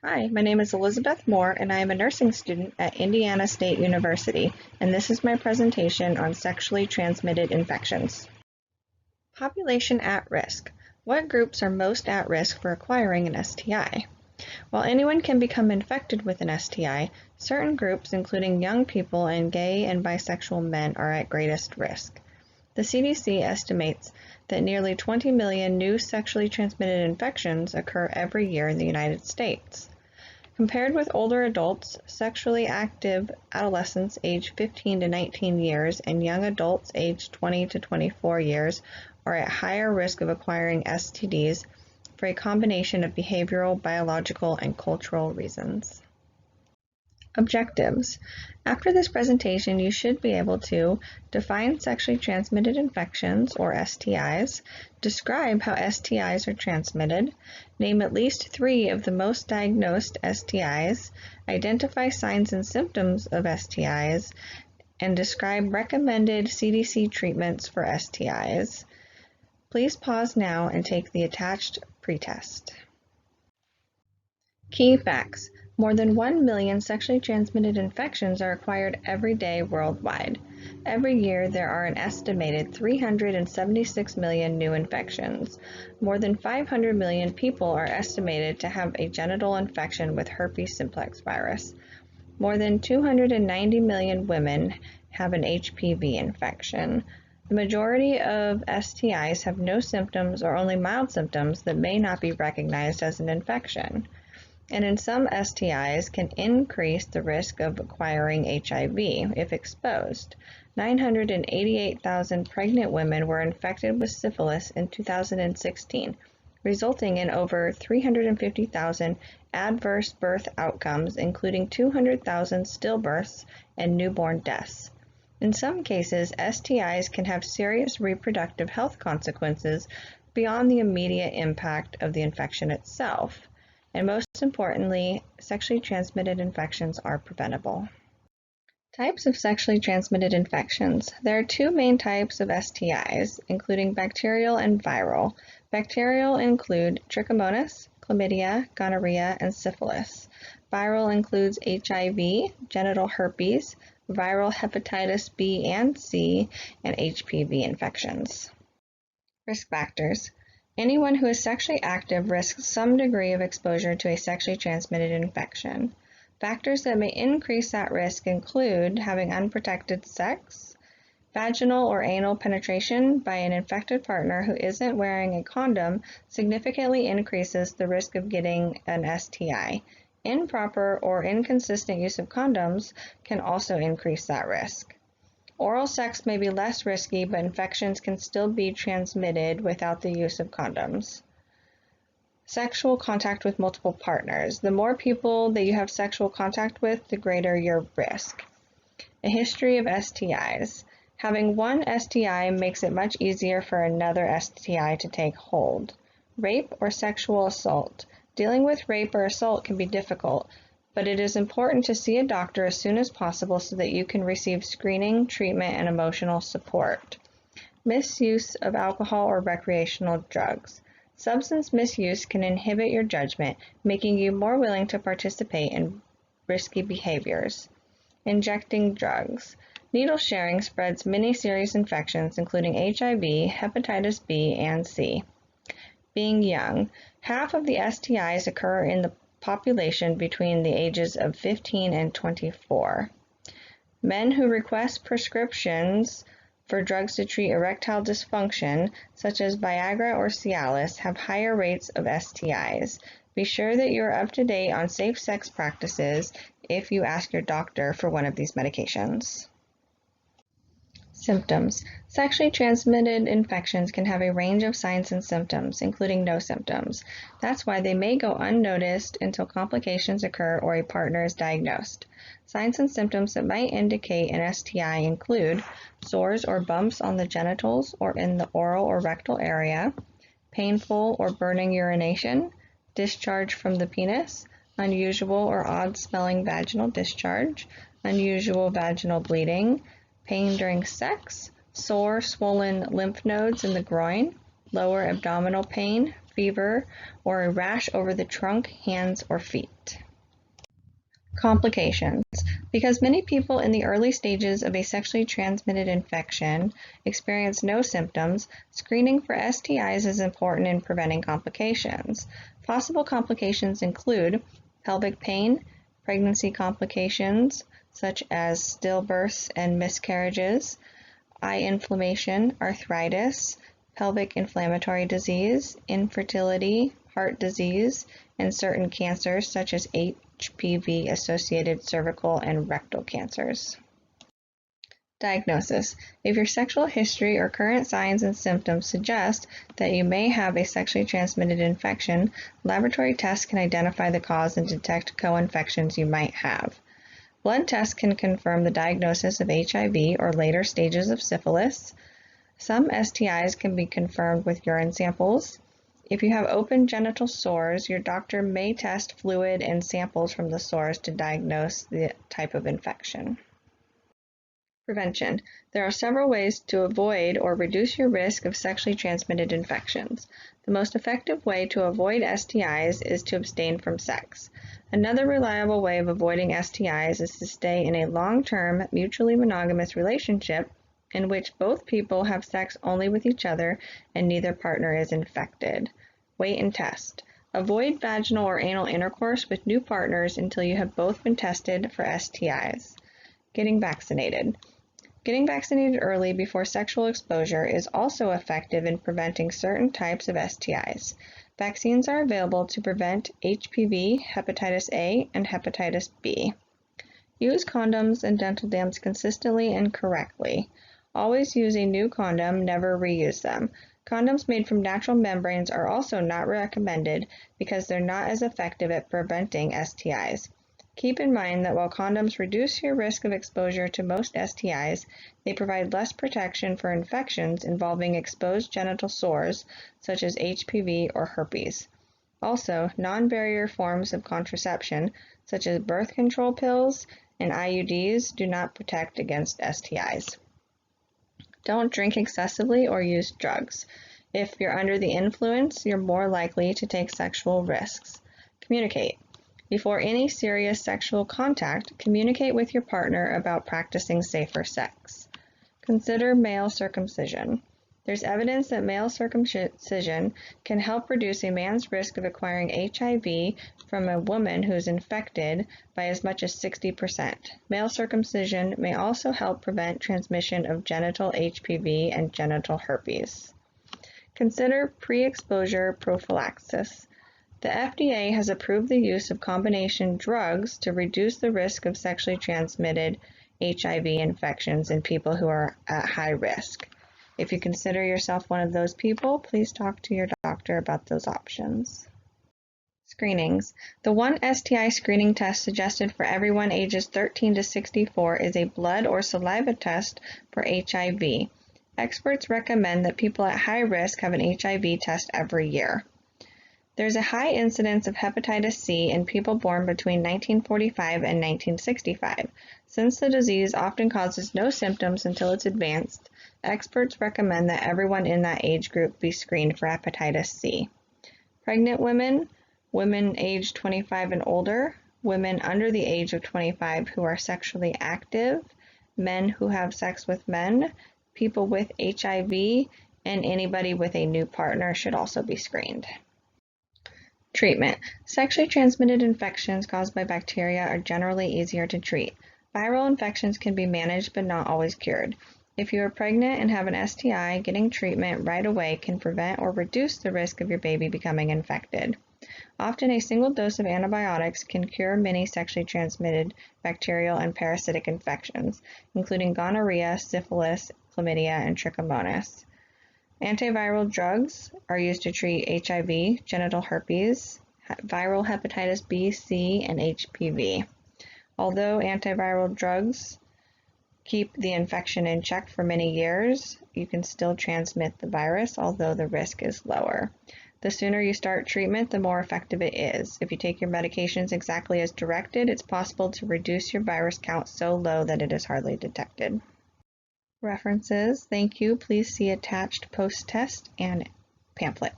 Hi, my name is Elizabeth Moore, and I am a nursing student at Indiana State University, and this is my presentation on sexually transmitted infections. Population at risk. What groups are most at risk for acquiring an STI? While anyone can become infected with an STI, certain groups, including young people and gay and bisexual men, are at greatest risk. The CDC estimates that nearly 20 million new sexually transmitted infections occur every year in the United States. Compared with older adults, sexually active adolescents aged 15 to 19 years and young adults aged 20 to 24 years are at higher risk of acquiring STDs for a combination of behavioral, biological, and cultural reasons. Objectives. After this presentation, you should be able to define sexually transmitted infections, or STIs, describe how STIs are transmitted, name at least 3 of the most diagnosed STIs, identify signs and symptoms of STIs, and describe recommended CDC treatments for STIs. Please pause now and take the attached pretest. Key facts. More than 1 million sexually transmitted infections are acquired every day worldwide. Every year, there are an estimated 376 million new infections. More than 500 million people are estimated to have a genital infection with herpes simplex virus. More than 290 million women have an HPV infection. The majority of STIs have no symptoms or only mild symptoms that may not be recognized as an infection. And in some STIs can increase the risk of acquiring HIV if exposed. 988,000 pregnant women were infected with syphilis in 2016, resulting in over 350,000 adverse birth outcomes, including 200,000 stillbirths and newborn deaths. In some cases, STIs can have serious reproductive health consequences beyond the immediate impact of the infection itself. And most importantly, sexually transmitted infections are preventable. Types of sexually transmitted infections. There are 2 main types of STIs, including bacterial and viral. Bacterial include trichomonas, chlamydia, gonorrhea, and syphilis. Viral includes HIV, genital herpes, viral hepatitis B and C, and HPV infections. Risk factors. Anyone who is sexually active risks some degree of exposure to a sexually transmitted infection. Factors that may increase that risk include having unprotected sex, vaginal or anal penetration by an infected partner who isn't wearing a condom significantly increases the risk of getting an STI. Improper or inconsistent use of condoms can also increase that risk. Oral sex may be less risky, but infections can still be transmitted without the use of condoms. Sexual contact with multiple partners. The more people that you have sexual contact with, the greater your risk. A history of STIs. Having one STI makes it much easier for another STI to take hold. Rape or sexual assault. Dealing with rape or assault can be difficult, but it is important to see a doctor as soon as possible so that you can receive screening, treatment, and emotional support. Misuse of alcohol or recreational drugs. Substance misuse can inhibit your judgment, making you more willing to participate in risky behaviors. Injecting drugs. Needle sharing spreads many serious infections, including HIV, hepatitis B, and C. Being young. Half of the STIs occur in the population between the ages of 15 and 24. Men who request prescriptions for drugs to treat erectile dysfunction, such as Viagra or Cialis, have higher rates of STIs. Be sure that you are up to date on safe sex practices if you ask your doctor for one of these medications. Symptoms. Sexually transmitted infections can have a range of signs and symptoms, including no symptoms. That's why they may go unnoticed until complications occur or a partner is diagnosed. Signs and symptoms that might indicate an STI include sores or bumps on the genitals or in the oral or rectal area, painful or burning urination, discharge from the penis, unusual or odd-smelling vaginal discharge, unusual vaginal bleeding, pain during sex, sore, swollen lymph nodes in the groin, lower abdominal pain, fever, or a rash over the trunk, hands, or feet. Complications. Because many people in the early stages of a sexually transmitted infection experience no symptoms, screening for STIs is important in preventing complications. Possible complications include pelvic pain, pregnancy complications such as stillbirths and miscarriages, eye inflammation, arthritis, pelvic inflammatory disease, infertility, heart disease, and certain cancers such as HPV-associated cervical and rectal cancers. Diagnosis. If your sexual history or current signs and symptoms suggest that you may have a sexually transmitted infection, laboratory tests can identify the cause and detect co-infections you might have. Blood tests can confirm the diagnosis of HIV or later stages of syphilis. Some STIs can be confirmed with urine samples. If you have open genital sores, your doctor may test fluid and samples from the sores to diagnose the type of infection. Prevention. There are several ways to avoid or reduce your risk of sexually transmitted infections. The most effective way to avoid STIs is to abstain from sex. Another reliable way of avoiding STIs is to stay in a long-term, mutually monogamous relationship in which both people have sex only with each other and neither partner is infected. Wait and test. Avoid vaginal or anal intercourse with new partners until you have both been tested for STIs. Getting vaccinated. Getting vaccinated early before sexual exposure is also effective in preventing certain types of STIs. Vaccines are available to prevent HPV, hepatitis A, and hepatitis B. Use condoms and dental dams consistently and correctly. Always use a new condom, never reuse them. Condoms made from natural membranes are also not recommended because they're not as effective at preventing STIs. Keep in mind that while condoms reduce your risk of exposure to most STIs, they provide less protection for infections involving exposed genital sores, such as HPV or herpes. Also, non-barrier forms of contraception, such as birth control pills and IUDs, do not protect against STIs. Don't drink excessively or use drugs. If you're under the influence, you're more likely to take sexual risks. Communicate. Before any serious sexual contact, communicate with your partner about practicing safer sex. Consider male circumcision. There's evidence that male circumcision can help reduce a man's risk of acquiring HIV from a woman who is infected by as much as 60%. Male circumcision may also help prevent transmission of genital HPV and genital herpes. Consider pre-exposure prophylaxis. The FDA has approved the use of combination drugs to reduce the risk of sexually transmitted HIV infections in people who are at high risk. If you consider yourself one of those people, please talk to your doctor about those options. Screenings. The one STI screening test suggested for everyone ages 13 to 64 is a blood or saliva test for HIV. Experts recommend that people at high risk have an HIV test every year. There's a high incidence of hepatitis C in people born between 1945 and 1965. Since the disease often causes no symptoms until it's advanced, experts recommend that everyone in that age group be screened for hepatitis C. Pregnant women, women aged 25 and older, women under the age of 25 who are sexually active, men who have sex with men, people with HIV, and anybody with a new partner should also be screened. Treatment. Sexually transmitted infections caused by bacteria are generally easier to treat. Viral infections can be managed but not always cured. If you are pregnant and have an STI, getting treatment right away can prevent or reduce the risk of your baby becoming infected. Often a single dose of antibiotics can cure many sexually transmitted bacterial and parasitic infections, including gonorrhea, syphilis, chlamydia, and trichomonas. Antiviral drugs are used to treat HIV, genital herpes, viral hepatitis B, C, and HPV. Although antiviral drugs keep the infection in check for many years, you can still transmit the virus, although the risk is lower. The sooner you start treatment, the more effective it is. If you take your medications exactly as directed, it's possible to reduce your virus count so low that it is hardly detected. References. Thank you. Please see attached post-test and pamphlet.